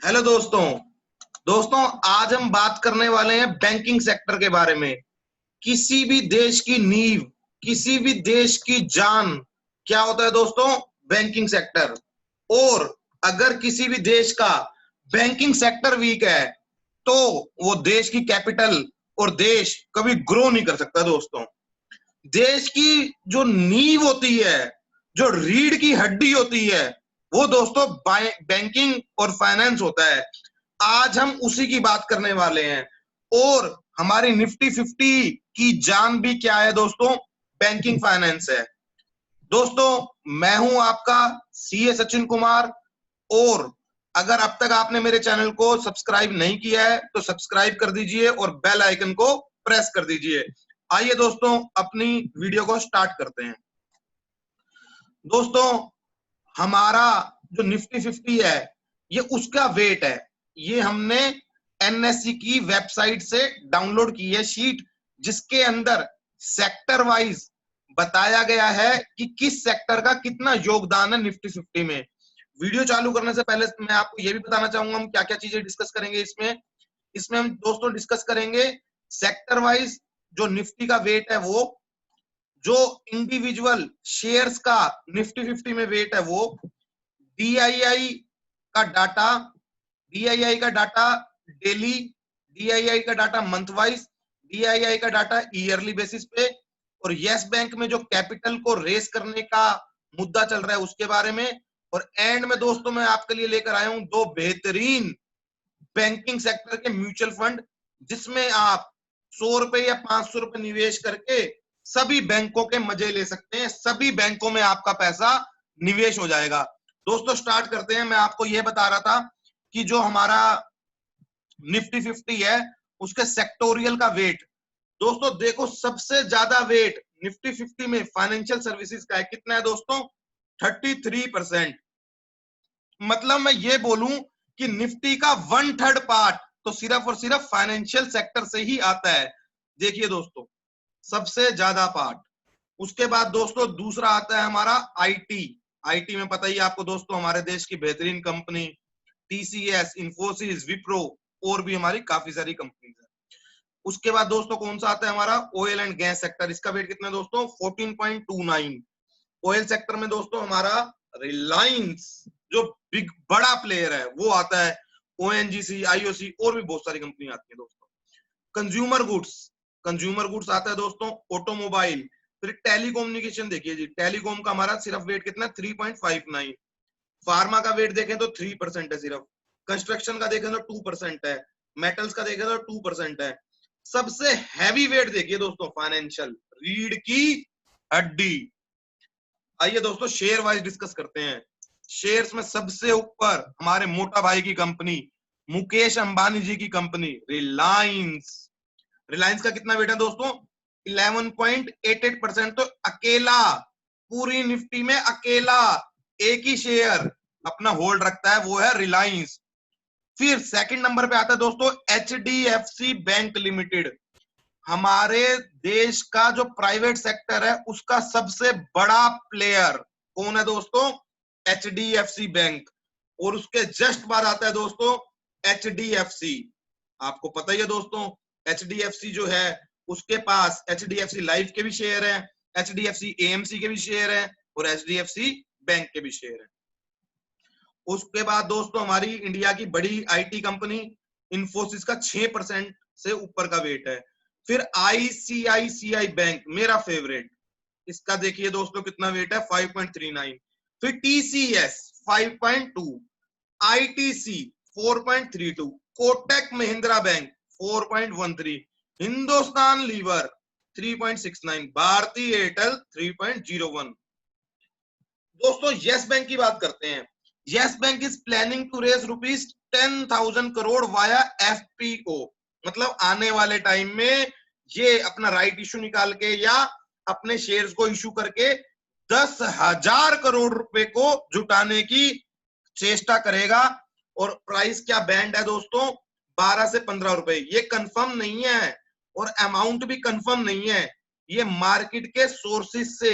Hello दोस्तों। दोस्तों, आज हम बात करने वाले हैं बैंकिंग सेक्टर के बारे में। किसी भी देश की नींव, किसी भी देश की जान क्या होता है दोस्तों? Banking sector. और अगर किसी भी देश का बैंकिंग सेक्टर वीक है तो वो देश की कैपिटल और देश कभी ग्रो नहीं कर सकता दोस्तों। देश की जो नींव होती है, जो रीढ़ की हड्डी होती है, वो दोस्तों बैंकिंग और फाइनेंस होता है। आज हम उसी की बात करने वाले हैं। और हमारी निफ्टी 50 की जान भी क्या है दोस्तों? बैंकिंग फाइनेंस है। दोस्तों, मैं हूं आपका सीए सचिन कुमार। और अगर अब तक आपने मेरे चैनल को सब्सक्राइब नहीं किया है तो सब्सक्राइब कर दीजिए और बेल आइकन को प्रेस कर दीजिए। आइए दोस्तों, अपनी वीडियो को स्टार्ट करते हैं। दोस्तों, हमारा जो निफ्टी 50 है, ये उसका वेट है। ये हमने एनएससी की वेबसाइट से डाउनलोड की है शीट, जिसके अंदर सेक्टर वाइज बताया गया है कि किस सेक्टर का कितना योगदान है निफ्टी 50 में। वीडियो चालू करने से पहले मैं आपको यह भी बताना चाहूंगा हम क्या क्या चीजें डिस्कस करेंगे इसमें। इसमें हम दोस्तों डिस्कस करेंगे सेक्टर वाइज जो निफ्टी का वेट है वो, जो इंडिविजुअल शेयर्स का निफ्टी 50 में वेट है वो, डीआईआई का डाटा, डीआईआई का डाटा डेली, डीआईआई का डाटा मंथ वाइज, डीआईआई का डाटा ईयरली बेसिस पे, और यस बैंक में जो कैपिटल को रेस करने का मुद्दा चल रहा है उसके बारे में। और एंड में दोस्तों मैं आपके लिए लेकर आया हूं दो बेहतरीन बैंकिंग सेक्टर के म्यूचुअल फंड, जिसमें आप 100 रुपए या 500 रुपए निवेश करके सभी बैंकों के मजे ले सकते हैं। सभी बैंकों में आपका पैसा निवेश हो जाएगा। दोस्तों स्टार्ट करते हैं। मैं आपको यह बता रहा था कि जो हमारा निफ्टी 50 है उसके सेक्टोरियल का वेट, दोस्तों देखो सबसे ज्यादा वेट निफ्टी 50 में फाइनेंशियल सर्विसेज का है। कितना है दोस्तों? 33%। मतलब मैं ये बोलूं कि निफ्टी का 1/3 पार्ट तो सिर्फ और सिर्फ फाइनेंशियल सेक्टर से ही आता है। देखिए दोस्तों, सबसे ज्यादा पार्ट। उसके बाद दोस्तों दूसरा आता है हमारा आईटी। आईटी में पता ही आपको दोस्तों, हमारे देश की बेहतरीन कंपनी टीसीएस, इंफोसिस, विप्रो और भी हमारी काफी सारी कंपनीज है। उसके बाद दोस्तों कौन सा आता है हमारा? Oil and gas sector. इसका वेट कितना है दोस्तों? 14.29। ऑयल सेक्टर में दोस्तों हमारा रिलायंस जो बिग बड़ा प्लेयर है वो आता है, ओएनजीसी, आईओसी और भी बहुत सारी कंपनी आती है दोस्तों। कंज्यूमर गुड्स, कंज्यूमर गुड्स आता है दोस्तों, ऑटोमोबाइल। फिर टेलीकम्युनिकेशन देखिए जी, टेलीकॉम का हमारा सिर्फ वेट कितना? 3.59। फार्मा का वेट देखें तो 3% है सिर्फ। कंस्ट्रक्शन का देखें तो 2% है। मेटल्स का देखें तो 2% है। सबसे हैवी वेट देखिए दोस्तों, फाइनेंशियल, रीढ़ की हड्डी। आइए दोस्तों शेयर वाइज डिस्कस करते हैं। शेयर्स में सबसे ऊपर हमारे मोटा भाई की कंपनी, मुकेश अंबानी जी की कंपनी रिलायंस। रिलायंस का कितना वेट है दोस्तों? 11.88%। तो अकेला पूरी निफ्टी में अकेला एक ही शेयर अपना होल्ड रखता है, वो है रिलायंस। फिर सेकंड नंबर पे आता है दोस्तों एचडीएफसी बैंक लिमिटेड। हमारे देश का जो प्राइवेट सेक्टर है उसका सबसे बड़ा प्लेयर कौन है दोस्तों? HDFC bank. और उसके जस्ट बाद आता है दोस्तों एचडीएफसी। आपको पता ही है दोस्तों, एचडीएफसी जो है उसके पास एचडीएफसी लाइफ के भी शेयर है, एचडीएफसी एएमसी के भी शेयर है और एचडीएफसी बैंक के भी शेयर है। उसके बाद दोस्तों हमारी इंडिया की बड़ी आईटी कंपनी इंफोसिस का 6% से ऊपर का वेट है। फिर आईसीआईसीआई बैंक मेरा फेवरेट, इसका देखिए दोस्तों कितना वेट है? 5.39। फिर TCS 5.2, ITC 4.32, Kotak Mahindra bank 4.13, Hindustan Lever 3.69, Bharti Airtel 3.01। दोस्तों यस बैंक की बात करते हैं। Yes bank is planning to raise ₹10,000 crore via FPO. मतलब आने वाले टाइम में ये अपना राइट इशू निकाल के या अपने शेयर्स को इशू करके 10,000 करोड़ रुपए को जुटाने की चेष्टा करेगा। और प्राइस क्या बैंड है दोस्तों? 12 से 15 रुपए। ये कंफर्म नहीं है और अमाउंट भी कंफर्म नहीं है। ये मार्केट के सोर्सेस से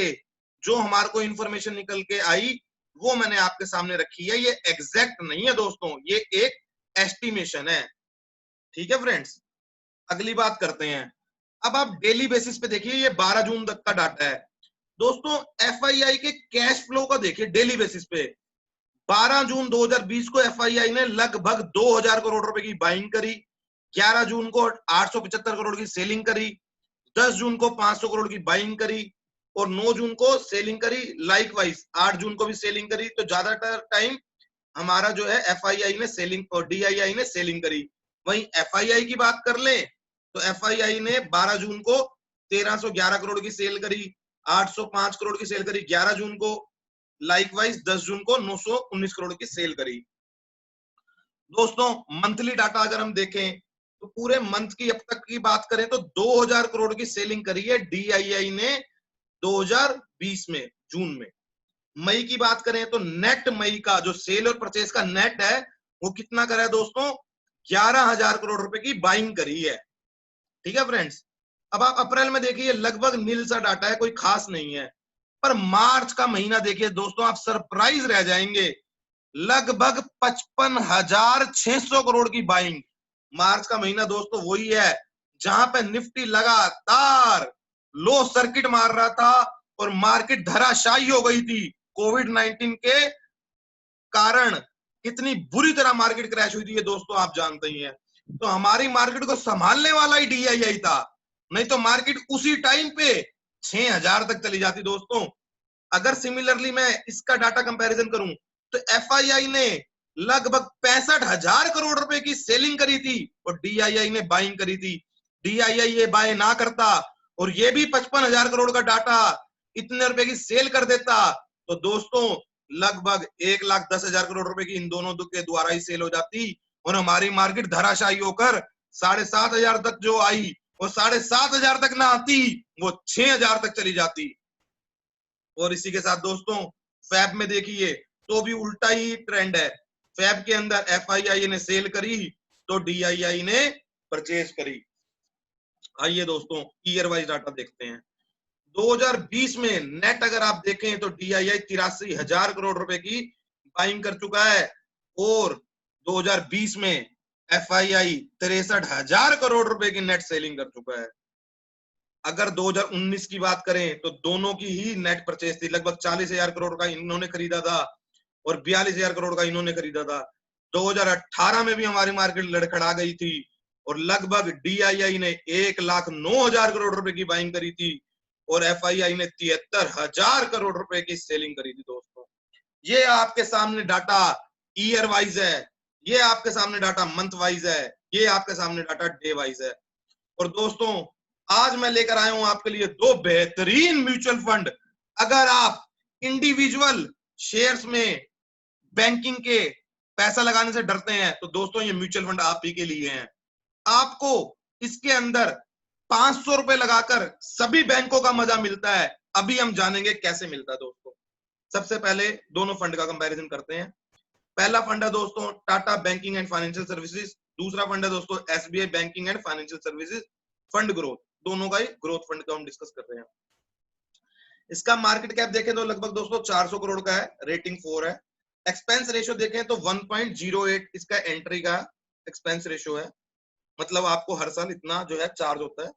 जो हमारे को इंफॉर्मेशन निकल के आई वो मैंने आपके सामने रखी है। ये एग्जैक्ट नहीं है दोस्तों, ये एक एस्टिमेशन है। ठीक है फ्रेंड्स, अगली बात करते हैं। अब आप डेली बेसिस पे देखिए, ये 12 जून तक का डाटा है दोस्तों। एफआईआई के कैश फ्लो का देखिए डेली बेसिस पे। 12 जून 2020 को एफआईआई ने लगभग 2000 करोड़ रुपए की बाइंग करी। 11 जून को 875 करोड़ की सेलिंग करी। 10 जून को 500 करोड़ की बाइंग करी और 9 जून को सेलिंग करी। लाइकवाइज 8 जून को भी सेलिंग करी। तो ज्यादातर टाइम हमारा जो है एफआईआई ने सेलिंग और डीआईआई ने सेलिंग करी। वहीं एफआईआई की बात कर लें तो एफआईआई ने 12 जून को 1311 करोड़ की सेल करी, 805 करोड़ की सेल करी 11 जून को। लाइकवाइज 10 जून को 919 करोड़ की सेल करी। दोस्तों मंथली डाटा अगर हम देखें तो पूरे मंथ की अब तक की बात करें तो 2000 करोड़ की सेलिंग करी है डीआईआई ने 2020 में जून में। मई की बात करें तो नेट मई का जो सेल और परचेज का नेट है वो कितना करा है दोस्तों, 11,000 करोड़ रुपए की बाइंग करी है। ठीक है फ्रेंड्स, अब आप अप्रैल में देखिए लगभग नील सा डाटा है, कोई खास नहीं है। पर मार्च का महीना देखिए दोस्तों, आप सरप्राइज रह जाएंगे, लगभग 55,600 करोड़ की बाइंग। मार्च का महीना दोस्तों वही है जहां पे निफ्टी लगातार लो सर्किट मार रहा था और मार्केट धराशायी हो गई थी। कोविड-19 के कारण कितनी बुरी तरह मार्केट क्रैश हुई थी ये दोस्तों आप जानते ही हैं। तो हमारी मार्केट को संभालने वाला ही डीआईआई था, नहीं तो मार्केट उसी टाइम पे 6000 तक चली जाती दोस्तों। अगर सिमिलरली मैं इसका डाटा कंपैरिजन करूं तो एफआईआई ने लगभग 65,000 करोड़ रुपए की सेलिंग करी थी और डीआईआई ने बाइंग करी थी। डीआईआई ये बाय ना करता और ये भी 55,000 करोड़ का डाटा इतने रुपए की सेल कर देता तो दोस्तों लगभग 1,10,000 करोड़ रुपए की इन दोनों के द्वारा ही सेल हो जाती और हमारी मार्केट धराशायी होकर 7,500 तक जो आई वो 7,500 तक ना आती, वो 6,000 तक चली जाती। और इसी के साथ दोस्तों फैब में देखिए तो भी उल्टा ही ट्रेंड है। फैब के अंदर एफआईआई ने सेल करी तो डीआईआई ने परचेज करी। आइए दोस्तों ईयर वाइज डाटा देखते हैं। 2020 में नेट अगर आप देखें तो डीआईआई 83,000 करोड़ रुपए की बाइंग कर चुका है और 2020 में एफआईआई 63,000 करोड़ रुपए की नेट सेलिंग कर चुका है। अगर 2019 की बात करें तो दोनों की ही नेट परचेज थी, लगभग 40,000 करोड़ का इन्होंने खरीदा था और 42,000 करोड़ का इन्होंने खरीदा था। 2018 में भी हमारी मार्केट लड़खड़ा गई थी और लगभग डीआईआई ने 1,09,000 करोड़ रुपए की बाइंग करी थी और एफआईआई ने 73,000 करोड़ रुपए की सेलिंग करी थी दोस्तों। ये आपके सामने डाटा ईयर वाइज है, ये आपके सामने डाटा मंथ वाइज है, ये आपके सामने डाटा डे वाइज है। और दोस्तों आज मैं लेकर आया हूं आपके लिए दो बेहतरीन म्यूचुअल फंड। अगर आप इंडिविजुअल शेयर्स में बैंकिंग के पैसा लगाने से डरते हैं तो दोस्तों ये म्यूचुअल फंड आप ही के लिए हैं। आपको इसके अंदर 500 रुपए लगाकर सभी बैंकों का मजा मिलता है। अभी हम जानेंगे कैसे मिलता है दोस्तों। सबसे पहले दोनों फंड का कंपैरिजन करते हैं। पहला फंड है दोस्तों Tata banking and financial services, दूसरा फंड है दोस्तों SBI banking and financial services fund growth. दोनों का ही ग्रोथ फंड का हम डिस्कस कर रहे हैं। इसका मार्केट कैप देखें तो लगभग दोस्तों 400 करोड़ का है, रेटिंग 4 है। एक्सपेंस रेशियो देखें तो 1.08 इसका एंट्री का एक्सपेंस रेशियो है, मतलब आपको हर साल इतना जो है चार्ज होता है।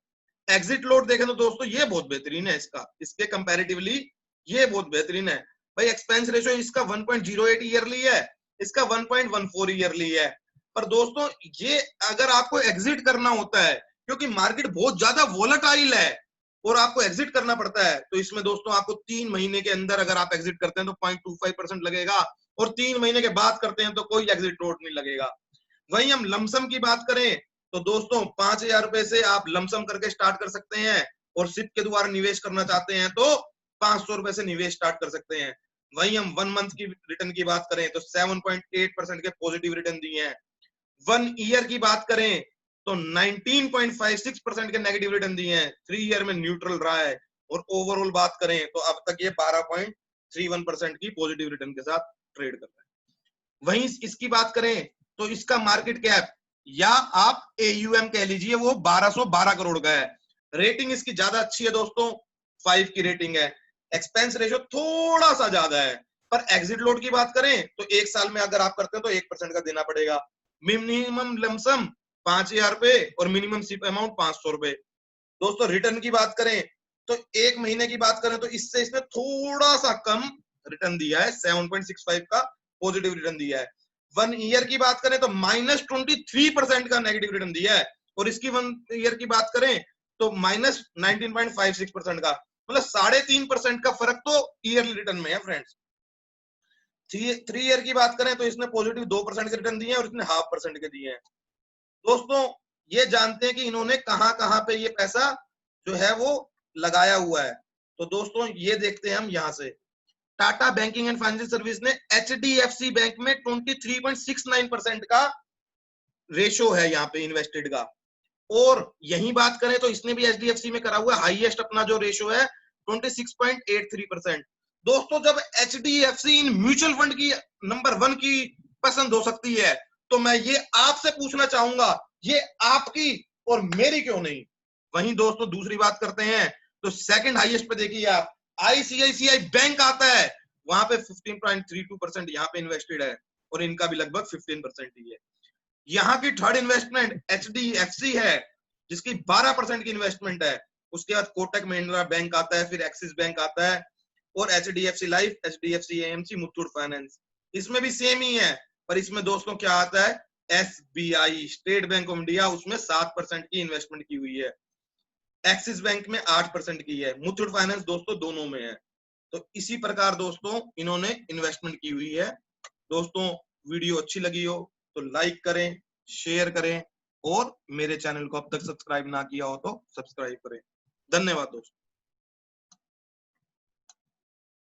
एग्जिट लोड देखें तो दोस्तों ये बहुत बेहतरीन है, इसके कंपैरेटिवली ये बहुत बेहतरीन है भाई। एक्सपेंस रेशियो इसका 1.08 ईयरली है, इसका 1.14 ईयरली है। पर दोस्तों ये अगर आपको एग्जिट करना होता है क्योंकि मार्केट बहुत ज्यादा वोलेटाइल है और आपको एग्जिट करना पड़ता है तो इसमें दोस्तों आपको 3 महीने के अंदर अगर आप एग्जिट करते हैं तो 0.25% लगेगा और 3 महीने के बाद करते हैं तो कोई एग्जिट लोड नहीं लगेगा। वहीं हम लमसम की बात करें तो दोस्तों 5,000 रुपए से आप लमसम करके स्टार्ट कर सकते हैं और सिप के द्वारा निवेश करना चाहते हैं तो 500 रुपए से निवेश स्टार्ट कर सकते हैं। वहीं हम 1 मंथ की रिटर्न की बात करें तो 7.8% के पॉजिटिव रिटर्न दिए हैं। 1 ईयर की बात करें तो 19.56% के नेगेटिव रिटर्न दिए हैं। 3 ईयर में न्यूट्रल रहा है और ओवरऑल बात करें तो अब तक ये 12.31% की पॉजिटिव रिटर्न के साथ ट्रेड कर रहा है। वहीं इसकी बात करें तो इसका मार्केट कैप या आप एयूएम कह लीजिए वो 1212 करोड़ का है। रेटिंग इसकी ज्यादा अच्छी है दोस्तों, 5 की रेटिंग है। एक्सपेंस रेशियो थोड़ा सा ज्यादा है। पर एग्जिट लोड की बात करें तो 1 साल में अगर आप करते हैं तो 1% का देना पड़ेगा। मिनिमम लमसम 5,000 रुपए और मिनिमम सिप अमाउंट 500 रुपए। दोस्तों रिटर्न की बात करें तो 1 महीने की बात करें तो इससे इसने थोड़ा सा कम रिटर्न दिया है, 7.65 का पॉजिटिव रिटर्न दिया है। 1 ईयर की बात करें तो -23% का नेगेटिव रिटर्न दिया है, और इसकी 1 ईयर की बात करें तो -19.56% का, मतलब 3.5% का फर्क तो ईयरली रिटर्न में है फ्रेंड्स। 3 ईयर की बात करें तो इसने पॉजिटिव 2% के रिटर्न दिए हैं और इसने 0.5% के दिए हैं। दोस्तों ये जानते हैं कि इन्होंने कहां कहां पे ये पैसा जो है वो लगाया हुआ है। तो दोस्तों ये देखते हैं हम यहां से, Tata banking and financial service ने एचडीएफसी बैंक में 23.69% का रेशो है यहाँ पे इन्वेस्टेड का, और यही बात करें तो इसने भी एचडीएफसी में करा हुआ हाईएस्ट अपना जो रेशो है 26.83%। दोस्तों जब एचडीएफसी इन म्यूचुअल फंड की नंबर 1 की पसंद हो सकती है, तो मैं ये आपसे पूछना चाहूंगा ये आपकी और मेरी क्यों नहीं। वहीं दोस्तों दूसरी बात करते हैं तो सेकंड हाईएस्ट पे देखिए आप, आईसीआईसीआई बैंक आता है, वहां पे 15.32% यहाँ पे इन्वेस्टेड है, और इनका भी लगभग 15% ही है। यहाँ की थर्ड इन्वेस्टमेंट एचडीएफसी है जिसकी 12% की इन्वेस्टमेंट है। उसके बाद कोटक महिंद्रा बैंक आता है, फिर एक्सिस बैंक आता है, और HDFC life, HDFC AMC, Muthoot finance, इसमें भी सेम ही है। पर इसमें दोस्तों क्या आता है, SBI state bank of India, उसमें 7% की इन्वेस्टमेंट की हुई है, एक्सिस बैंक में 8% की है, मुथूट फाइनेंस दोस्तों दोनों में है। तो इसी प्रकार दोस्तों इन्होंने इन्वेस्टमेंट की हुई है। दोस्तों वीडियो अच्छी लगी हो तो लाइक करें, शेयर करें, और मेरे चैनल को अब तक सब्सक्राइब ना किया हो तो सब्सक्राइब करें। धन्यवाद दोस्तों।